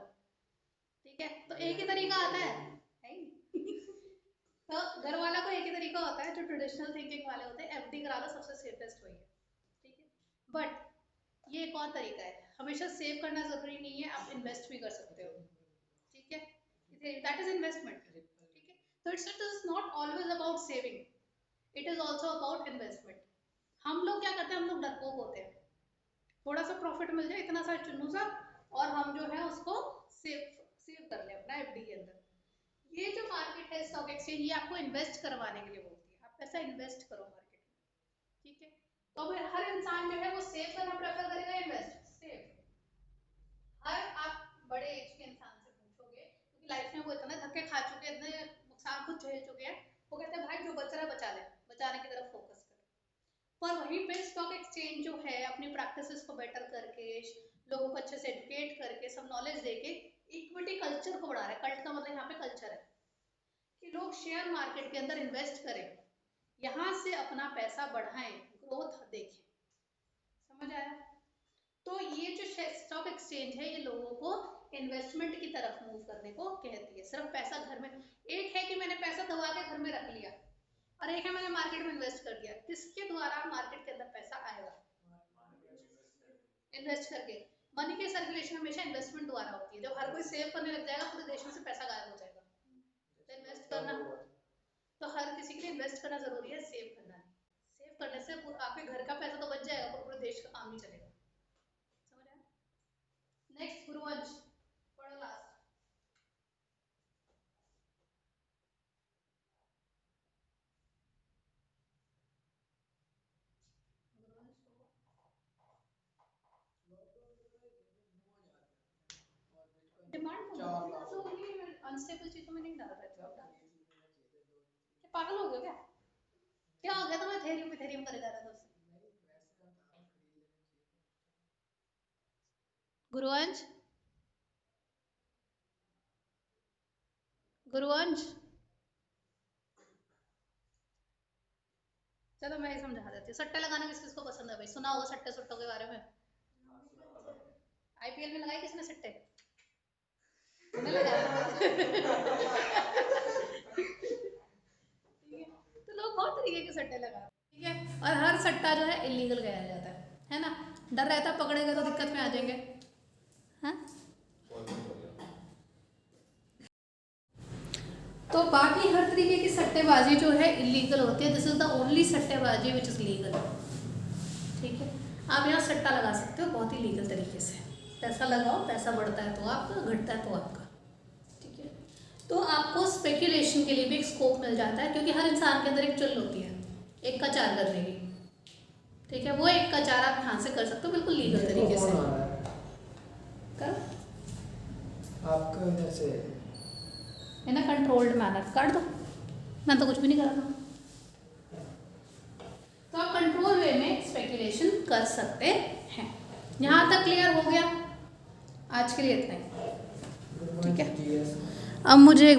ठीक है, तो एक ही तरीका आता है तो घर वाला को एक ही तरीका होता है, जो ट्रेडिशनल थिंकिंग वाले होते हैं, एफडी करा लो, सबसे सेफेस्ट वही है। ठीक है, बट ये एक और तरीका है, हमेशा सेव करना जरूरी नहीं है, आप इन्वेस्ट भी कर सकते हो। ठीक है, दैट इज इन्वेस्टमेंट। ठीक है, तो it is not always about saving, it is also about investment. हम लोग क्या करते हैं, हम लोग डरपोक होते हैं, थोड़ा सा प्रॉफिट मिल जाए, इतना सा चुनू सा, और हम जो है उसको सेव कर ले अपना एफडी के अंदर। ये जो मार्केट है स्टॉक एक्सचेंज, ये आपको इन्वेस्ट करवाने के लिए बोलती है, आप पैसा इन्वेस्ट करो मार्केट में। ठीक है, तो फिर हर इंसान जो है वो सेव करना प्रेफर करेगा, इन्वेस्ट सेव। हर आप बड़े एज के इंसान से पूछोगे, क्योंकि लाइफ में वो इतने धक्के खा चुके हैं, इतने नुकसान खुद झेल चुके हैं, वो कहते हैं भाई जो बच रहा है बचा ले, बचाने की तरफ फोकस कर। पर वहीं पे स्टॉक एक्सचेंज जो है अपनी प्रैक्टिसेस को बेटर करके, लोगों को अच्छे से एजुकेट करके, सब नॉलेज देके इक्विटी कल्चर को बढ़ा रहा है। कल्ट का मतलब यहाँ पे कल्चर है कि लोग शेयर मार्केट के अंदर इन्वेस्ट करें, यहाँ से अपना पैसा बढ़ाएं, ग्रोथ देखें। समझ आया? तो ये जो स्टॉक एक्सचेंज है, ये लोगों को इन्वेस्टमेंट की तरफ मूव करने को कहती है। सिर्फ पैसा घर में, एक है कि मैंने पैसा दबा के घर में रख लिया, और एक है मैंने मार्केट में इन्वेस्ट कर दिया। किसके द्वारा मार्केट के अंदर पैसा आएगा? इन्वेस्ट करके। मनी की सर्कुलेशन हमेशा इन्वेस्टमेंट द्वारा होती है। जब हर कोई सेव करने लग जाएगा, पूरे देश में से पैसा गायब हो जाएगा। तो इन्वेस्ट करना, तो हर किसी के लिए इन्वेस्ट करना जरूरी है, सेव करना नहीं। सेव करने से आपके घर का पैसा तो बच जाएगा, पर पूरे देश का काम नहीं चलेगा। समझ आया? नेक्स्ट गुरुवंश, पढ़ो लास्ट। डिमांड अनस्टेबल चीजों में नहीं डाल रहे थे। क्या पागल हो गए क्या? क्या हो गया? तो मैं थेरियम करे जा रहा था उससे। गुरुवंश, गुरुवंश, चलो मैं ही समझा देती हूँ। सट्टे लगाना किस किस को पसंद है भाई? सुना होगा सट्टे सुट्टों के बारे में। आईपीएल में लगाए किसने सट्टे? मैंने लगाया। तो लोग बहुत तरीके के सट्टे लगा, ठीक है। और हर सट्टा जो है इलीगल कहा जाता है ना। डर रहता है पकड़ेगा तो दिक्कत में आ जाएंगे, हाँ। तो बाकी हर तरीके की सट्टेबाजी जो है इलीगल होती है। दिस इज द ओनली सट्टेबाजी विच इज लीगल, ठीक है। आप यहाँ सट्टा लगा सकते हो बहुत ही लीगल तरीके से। पैसा लगाओ, पैसा बढ़ता है तो आपका, घटता है तो आपका, ठीक है। तो आपको स्पेकुलेशन के लिए भी एक स्कोप मिल जाता है, क्योंकि हर इंसान के अंदर एक चुल होती है एक का चार करने की, ठीक है। वो एक का चार आप यहाँ से कर सकते हो बिल्कुल लीगल तरीके से। कर आपका इधर से है ना, कंट्रोल्ड मैनर। काट दो, मैं तो कुछ भी नहीं कर रहा। तो आप कंट्रोल वे में स्पेकुलेशन कर सकते हैं। यहाँ तक क्लियर हो गया? आज के लिए इतना ही, ठीक है। अब मुझे एक बार